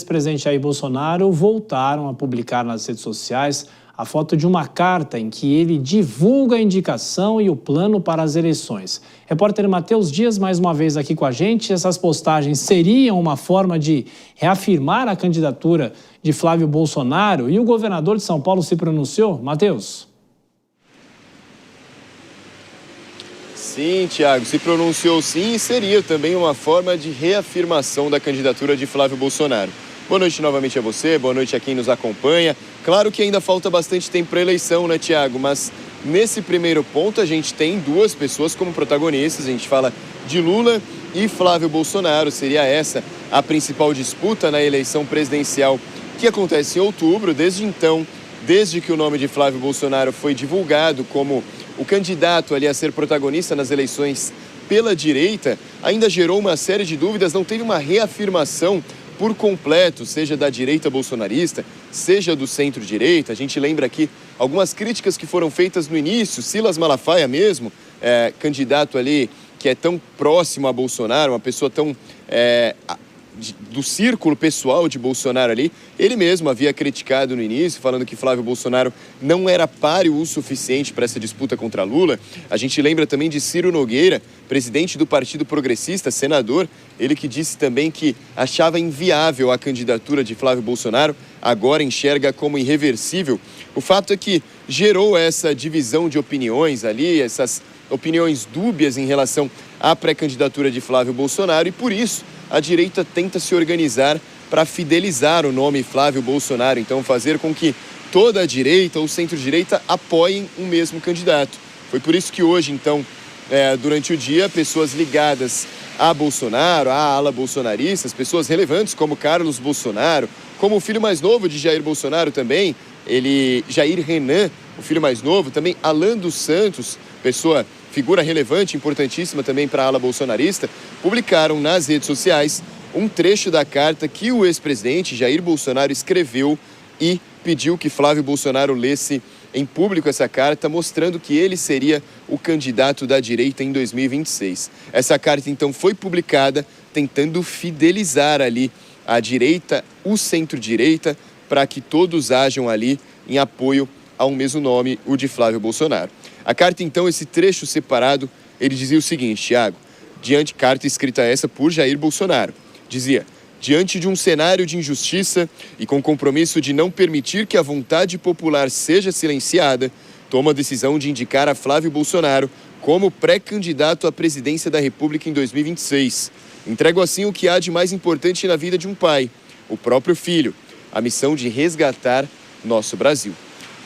ex-presidente Jair Bolsonaro voltaram a publicar nas redes sociais a foto de uma carta em que ele divulga a indicação e o plano para as eleições. Repórter Matheus Dias, mais uma vez aqui com a gente. Essas postagens seriam uma forma de reafirmar a candidatura de Flávio Bolsonaro? E o governador de São Paulo se pronunciou? Matheus. Sim, Tiago, se pronunciou sim e seria também uma forma de reafirmação da candidatura de Flávio Bolsonaro. Boa noite novamente a você, boa noite a quem nos acompanha. Claro que ainda falta bastante tempo para a eleição, né, Tiago? Mas nesse primeiro ponto a gente tem duas pessoas como protagonistas. A gente fala de Lula e Flávio Bolsonaro. Seria essa a principal disputa na eleição presidencial que acontece em outubro. Desde então, desde que o nome de Flávio Bolsonaro foi divulgado como o candidato ali a ser protagonista nas eleições pela direita, ainda gerou uma série de dúvidas, não teve uma reafirmação por completo, seja da direita bolsonarista, seja do centro-direita. A gente lembra aqui algumas críticas que foram feitas no início, Silas Malafaia mesmo, candidato ali que é tão próximo a Bolsonaro, uma pessoa tão do círculo pessoal de Bolsonaro ali, ele mesmo havia criticado no início, falando que Flávio Bolsonaro não era páreo o suficiente para essa disputa contra Lula. A gente lembra também de Ciro Nogueira, presidente do Partido Progressista, senador, ele que disse também que achava inviável a candidatura de Flávio Bolsonaro, agora enxerga como irreversível. O fato é que gerou essa divisão de opiniões ali, essas opiniões dúbias em relação à pré-candidatura de Flávio Bolsonaro, e por isso a direita tenta se organizar para fidelizar o nome Flávio Bolsonaro, então fazer com que toda a direita ou centro-direita apoiem o mesmo candidato. Foi por isso que hoje, então, durante o dia, pessoas ligadas a Bolsonaro, à ala bolsonarista, pessoas relevantes como Carlos Bolsonaro, como o filho mais novo de Jair Bolsonaro também, Jair Renan, o filho mais novo, também Alan dos Santos, figura relevante, importantíssima também para a ala bolsonarista, publicaram nas redes sociais um trecho da carta que o ex-presidente Jair Bolsonaro escreveu e pediu que Flávio Bolsonaro lesse em público essa carta, mostrando que ele seria o candidato da direita em 2026. Essa carta, então, foi publicada tentando fidelizar ali a direita, o centro-direita, para que todos hajam ali em apoio ao mesmo nome, o de Flávio Bolsonaro. A carta, então, esse trecho separado, ele dizia o seguinte, Tiago, carta escrita essa por Jair Bolsonaro, dizia: diante de um cenário de injustiça e com compromisso de não permitir que a vontade popular seja silenciada, tomo a decisão de indicar a Flávio Bolsonaro como pré-candidato à presidência da República em 2026. Entrego assim o que há de mais importante na vida de um pai, o próprio filho, a missão de resgatar nosso Brasil.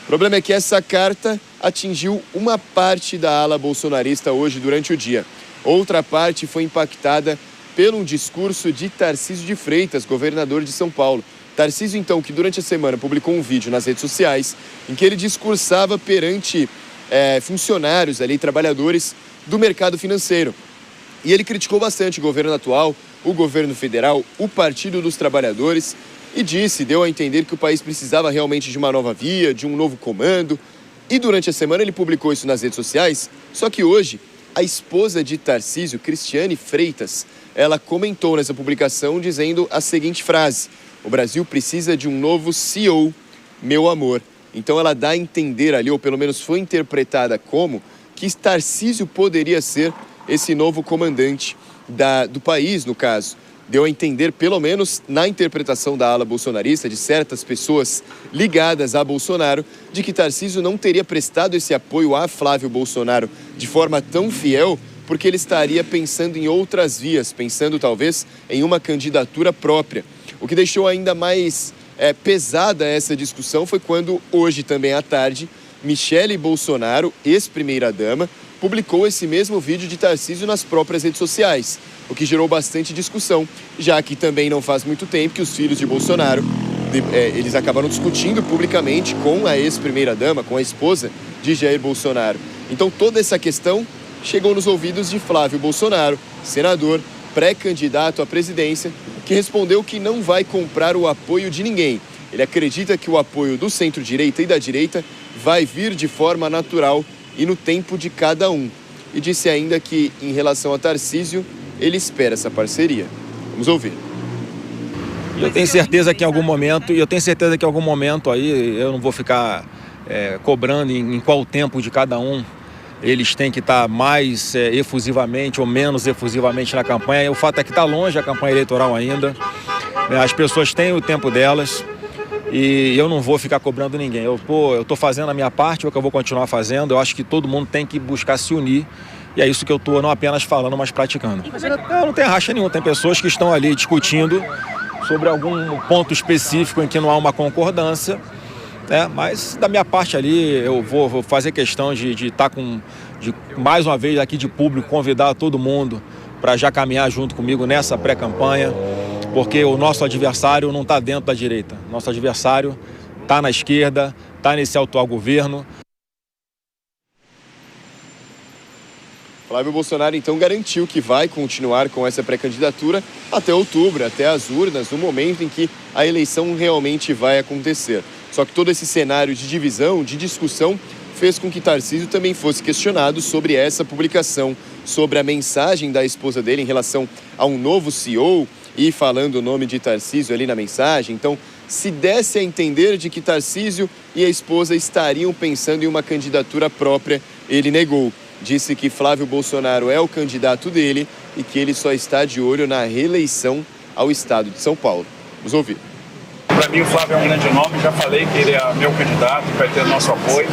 O problema é que essa carta atingiu uma parte da ala bolsonarista hoje durante o dia. Outra parte foi impactada pelo discurso de Tarcísio de Freitas, governador de São Paulo. Tarcísio, então, que durante a semana publicou um vídeo nas redes sociais em que ele discursava perante funcionários ali, trabalhadores do mercado financeiro. E ele criticou bastante o governo atual, o governo federal, o Partido dos Trabalhadores, e deu a entender que o país precisava realmente de uma nova via, de um novo comando. E durante a semana ele publicou isso nas redes sociais, só que hoje a esposa de Tarcísio, Cristiane Freitas, ela comentou nessa publicação dizendo a seguinte frase: o Brasil precisa de um novo CEO, meu amor. Então ela dá a entender ali, ou pelo menos foi interpretada como, que Tarcísio poderia ser esse novo comandante do país, no caso. Deu a entender, pelo menos na interpretação da ala bolsonarista, de certas pessoas ligadas a Bolsonaro, de que Tarcísio não teria prestado esse apoio a Flávio Bolsonaro de forma tão fiel, porque ele estaria pensando em outras vias, pensando talvez em uma candidatura própria. O que deixou ainda mais pesada essa discussão foi quando, hoje também à tarde, Michele Bolsonaro, ex-primeira-dama, publicou esse mesmo vídeo de Tarcísio nas próprias redes sociais, o que gerou bastante discussão, já que também não faz muito tempo que os filhos de Bolsonaro, eles acabaram discutindo publicamente com a ex-primeira-dama, com a esposa de Jair Bolsonaro. Então toda essa questão chegou nos ouvidos de Flávio Bolsonaro, senador, pré-candidato à presidência, que respondeu que não vai comprar o apoio de ninguém. Ele acredita que o apoio do centro-direita e da direita vai vir de forma natural e no tempo de cada um. E disse ainda que, em relação a Tarcísio, ele espera essa parceria. Vamos ouvir. E eu tenho certeza que em algum momento, aí eu não vou ficar cobrando em qual tempo de cada um eles têm que estar mais efusivamente ou menos efusivamente na campanha. O fato é que está longe a campanha eleitoral ainda, né? As pessoas têm o tempo delas e eu não vou ficar cobrando ninguém. Eu estou fazendo a minha parte, é o que eu vou continuar fazendo. Eu acho que todo mundo tem que buscar se unir. E é isso que eu estou não apenas falando, mas praticando. Eu não tenho racha nenhuma. Tem pessoas que estão ali discutindo sobre algum ponto específico em que não há uma concordância, né? Mas da minha parte ali, eu vou fazer questão de estar mais uma vez aqui de público, convidar todo mundo para já caminhar junto comigo nessa pré-campanha, porque o nosso adversário não está dentro da direita. Nosso adversário está na esquerda, está nesse atual governo. Flávio Bolsonaro, então, garantiu que vai continuar com essa pré-candidatura até outubro, até as urnas, no momento em que a eleição realmente vai acontecer. Só que todo esse cenário de divisão, de discussão, fez com que Tarcísio também fosse questionado sobre essa publicação, sobre a mensagem da esposa dele em relação a um novo CEO e falando o nome de Tarcísio ali na mensagem. Então, se desse a entender de que Tarcísio e a esposa estariam pensando em uma candidatura própria, ele negou. Disse que Flávio Bolsonaro é o candidato dele e que ele só está de olho na reeleição ao estado de São Paulo. Vamos ouvir. Para mim, o Flávio é um grande nome, já falei que ele é meu candidato, vai ter nosso apoio.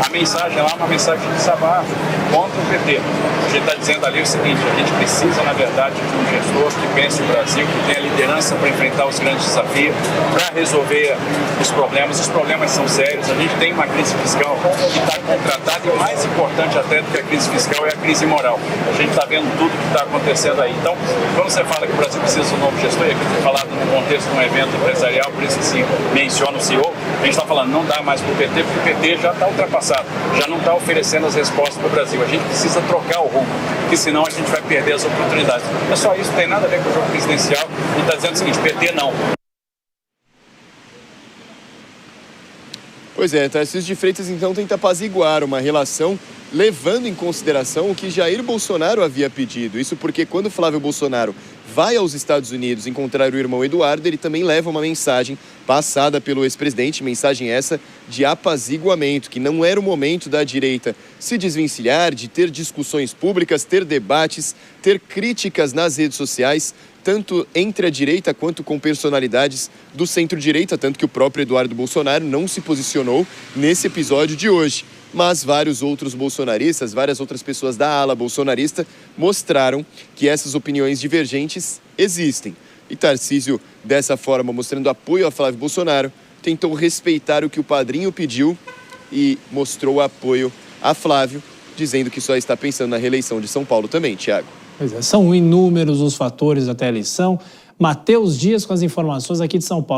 A mensagem lá é uma mensagem de desabafo contra o PT. A gente está dizendo ali o seguinte: a gente precisa, na verdade, de um gestor que pense o Brasil, que tenha liderança para enfrentar os grandes desafios, para resolver os problemas. Os problemas são sérios, a gente tem uma crise fiscal que está contratada e, mais importante até do que a crise fiscal, é a crise moral. A gente está vendo tudo que está acontecendo aí. Então, quando você fala que o Brasil precisa de um novo gestor, e aqui foi falado no contexto de um evento empresarial, por isso que se menciona o CEO, a gente está falando, não dá mais para o PT, porque o PT já está ultrapassado, já não está oferecendo as respostas para o Brasil. A gente precisa trocar o rumo, porque senão a gente vai perder as oportunidades. É só isso, não tem nada a ver com o jogo presidencial. A gente está dizendo o seguinte: PT não. Pois é, Tarcísio de Freitas então tenta apaziguar uma relação levando em consideração o que Jair Bolsonaro havia pedido. Isso porque quando Flávio Bolsonaro vai aos Estados Unidos encontrar o irmão Eduardo, ele também leva uma mensagem passada pelo ex-presidente, mensagem essa de apaziguamento, que não era o momento da direita se desvencilhar, de ter discussões públicas, ter debates, ter críticas nas redes sociais, tanto entre a direita quanto com personalidades do centro-direita, tanto que o próprio Eduardo Bolsonaro não se posicionou nesse episódio de hoje. Mas vários outros bolsonaristas, várias outras pessoas da ala bolsonarista mostraram que essas opiniões divergentes existem. E Tarcísio, dessa forma, mostrando apoio a Flávio Bolsonaro, tentou respeitar o que o padrinho pediu e mostrou apoio a Flávio, dizendo que só está pensando na reeleição de São Paulo também, Thiago. Pois é, são inúmeros os fatores até a eleição. Matheus Dias com as informações aqui de São Paulo.